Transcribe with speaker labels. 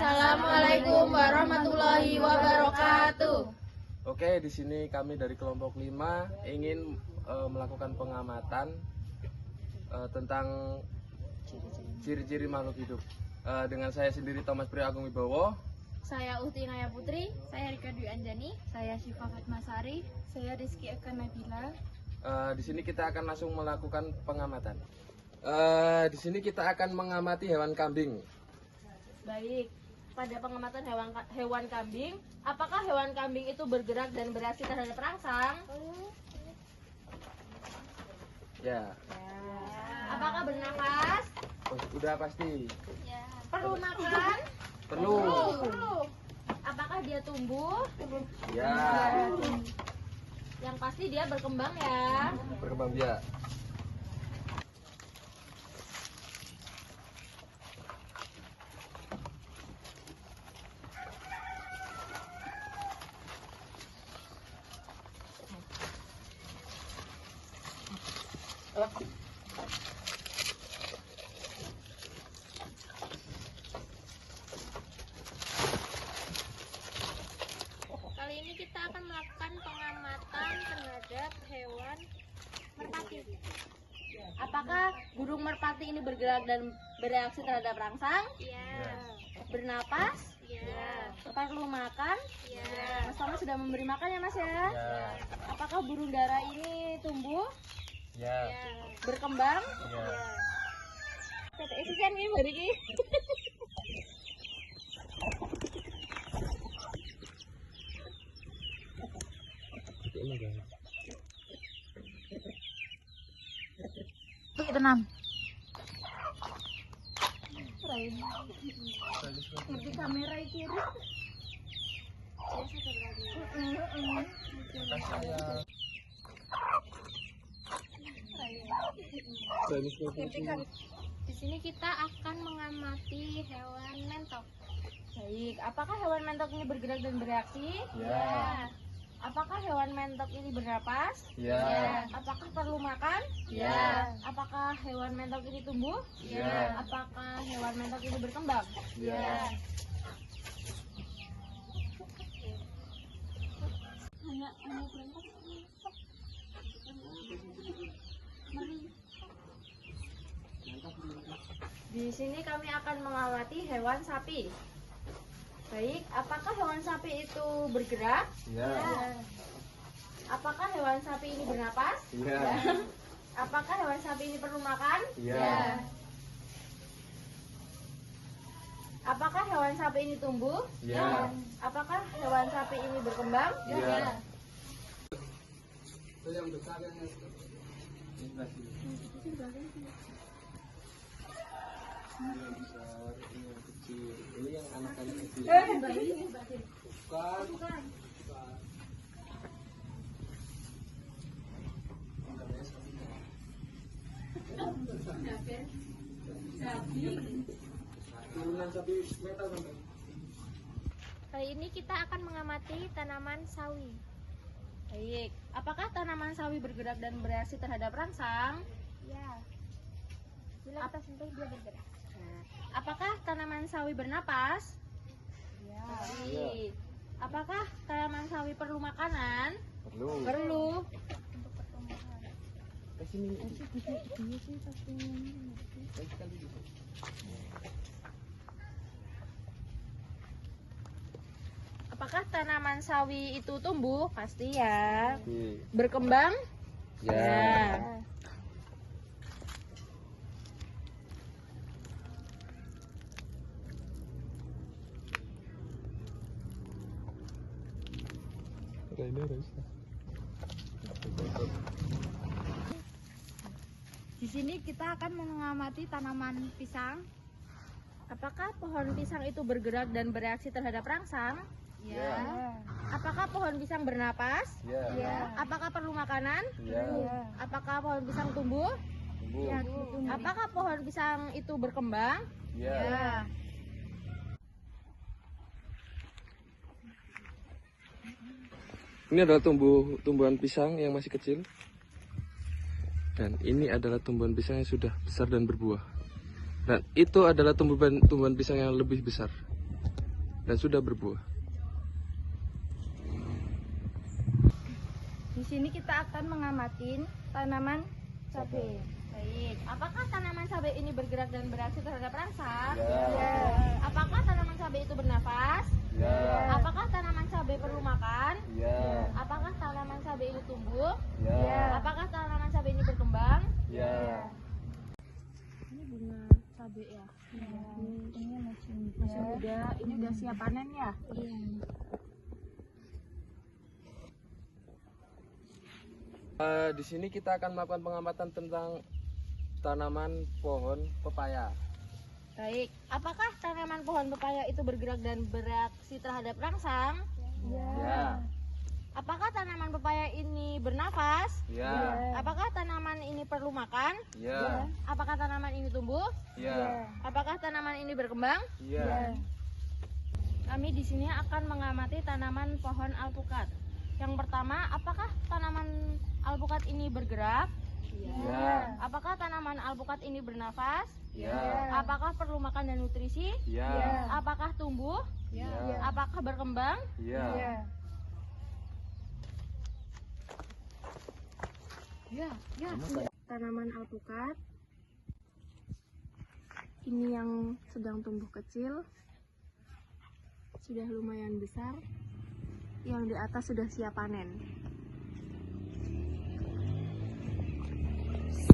Speaker 1: Assalamualaikum warahmatullahi wabarakatuh.
Speaker 2: Oke, di sini kami dari kelompok 5 ingin melakukan pengamatan tentang ciri-ciri makhluk hidup. Dengan saya sendiri Thomas Priyo Agung Wibowo.
Speaker 1: Saya Uhti Naya Putri.
Speaker 3: Saya Rika Dwi Anjani. Saya Syifa Fatmasari. Saya Rizky Eka Nabila.
Speaker 2: Di sini kita akan langsung melakukan pengamatan. Di sini kita akan mengamati hewan kambing.
Speaker 1: Baik, pada pengamatan hewan kambing, apakah hewan kambing itu bergerak dan bereaksi terhadap perangsang?
Speaker 2: Ya.
Speaker 1: Apakah bernafas?
Speaker 2: Udah pasti.
Speaker 1: Perlu makan?
Speaker 2: Perlu.
Speaker 1: Apakah dia tumbuh?
Speaker 2: Ya.
Speaker 1: Yang pasti dia berkembang ya.
Speaker 2: Berkembang biak.
Speaker 3: Kali ini kita akan melakukan pengamatan terhadap hewan merpati.
Speaker 1: Apakah burung merpati ini bergerak dan bereaksi terhadap perangsang?
Speaker 3: Iya.
Speaker 1: Bernapas?
Speaker 3: Iya.
Speaker 1: Perlu makan?
Speaker 3: Iya.
Speaker 1: Mas Thomas sudah memberi makan ya Mas ya?
Speaker 2: Ya.
Speaker 1: Apakah burung dara ini tumbuh?
Speaker 2: Ya.
Speaker 1: Berkembang?
Speaker 2: Ya.
Speaker 1: Kata isian ini bari ki.
Speaker 3: Tenang.
Speaker 1: Ngerti kamera iki.
Speaker 3: Di sini kita akan mengamati hewan mentok.
Speaker 1: Baik, apakah hewan mentok ini bergerak dan bereaksi?
Speaker 2: Ya.
Speaker 1: Apakah hewan mentok ini bernapas?
Speaker 2: Ya.
Speaker 1: Apakah perlu makan?
Speaker 2: Ya.
Speaker 1: Apakah hewan mentok ini tumbuh?
Speaker 2: Ya.
Speaker 1: Apakah hewan mentok ini berkembang?
Speaker 2: Ya.
Speaker 1: Di sini kami akan mengamati hewan sapi. Baik, apakah hewan sapi itu bergerak?
Speaker 2: Ya.
Speaker 1: Apakah hewan sapi ini bernapas?
Speaker 2: Ya.
Speaker 1: Apakah hewan sapi ini perlu makan?
Speaker 2: Ya.
Speaker 1: Apakah hewan sapi ini tumbuh?
Speaker 2: Ya.
Speaker 1: Apakah hewan sapi ini berkembang?
Speaker 2: Ya. Yang besar, ini yang kecil. Ini yang anak-anak kecil. Bukan. Turunan sapi metal sampai.
Speaker 3: Kali ini kita akan mengamati tanaman sawi.
Speaker 1: Baik, apakah tanaman sawi bergerak dan bereaksi terhadap rangsang?
Speaker 3: Ya. Bila kita sentuh dia bergerak.
Speaker 1: Apakah tanaman sawi bernapas?
Speaker 3: Ya.
Speaker 1: Baik. Apakah tanaman sawi perlu makanan?
Speaker 2: Perlu.
Speaker 1: Perlu.
Speaker 3: Untuk pertumbuhan.
Speaker 2: Kasih
Speaker 1: Apakah tanaman sawi itu tumbuh? Pasti ya.
Speaker 2: ini.
Speaker 1: Berkembang?
Speaker 2: Ya.
Speaker 3: Di sini kita akan mengamati tanaman pisang.
Speaker 1: Apakah pohon pisang itu bergerak dan bereaksi terhadap rangsang?
Speaker 2: Ya.
Speaker 1: Apakah pohon pisang bernapas?
Speaker 2: Ya.
Speaker 1: Apakah perlu makanan?
Speaker 2: Ya.
Speaker 1: Apakah pohon pisang tumbuh?
Speaker 2: Tumbuh.
Speaker 1: Apakah pohon pisang itu berkembang?
Speaker 2: Ya. Ini adalah tumbuhan pisang yang masih kecil. Dan ini adalah tumbuhan pisang yang sudah besar dan berbuah. Dan itu adalah tumbuhan pisang yang lebih besar. dan sudah berbuah.
Speaker 4: Di sini kita akan mengamati tanaman cabai.
Speaker 1: Baik, apakah tanaman cabai ini bergerak dan bereaksi terhadap rangsang?
Speaker 4: Ya.
Speaker 1: Apakah tanaman cabai itu bernafas?
Speaker 2: Ya.
Speaker 1: Apakah tanaman cabai perlu makan?
Speaker 2: Ya.
Speaker 1: Apakah tanaman cabai ini tumbuh?
Speaker 2: Ya.
Speaker 1: Apakah tanaman cabai ini berkembang?
Speaker 2: Ya.
Speaker 1: Ini bunga cabai ya?
Speaker 4: Ini masih
Speaker 1: Muda, ini udah siap panen ya?
Speaker 4: Iya.
Speaker 2: Di sini kita akan melakukan pengamatan tentang tanaman pohon pepaya.
Speaker 1: Baik, apakah tanaman pohon pepaya itu bergerak dan bereaksi terhadap rangsang?
Speaker 2: Ya.
Speaker 1: Apakah tanaman pepaya ini bernafas?
Speaker 2: Ya.
Speaker 1: Apakah tanaman ini perlu makan?
Speaker 2: Ya.
Speaker 1: Apakah tanaman ini tumbuh?
Speaker 2: Ya.
Speaker 1: Apakah tanaman ini berkembang?
Speaker 2: Ya.
Speaker 1: Kami di sini akan mengamati tanaman pohon alpukat. Yang pertama, apakah tanaman alpukat ini bergerak?
Speaker 2: Ya.
Speaker 1: Apakah tanaman alpukat ini bernafas?
Speaker 2: Ya.
Speaker 1: Apakah perlu makan dan nutrisi?
Speaker 2: Ya.
Speaker 1: Apakah tumbuh?
Speaker 2: Ya.
Speaker 1: Apakah berkembang?
Speaker 2: Ya.
Speaker 4: Tanaman alpukat. Ini yang sedang tumbuh kecil. Sudah lumayan besar. Yang di atas sudah siap panen.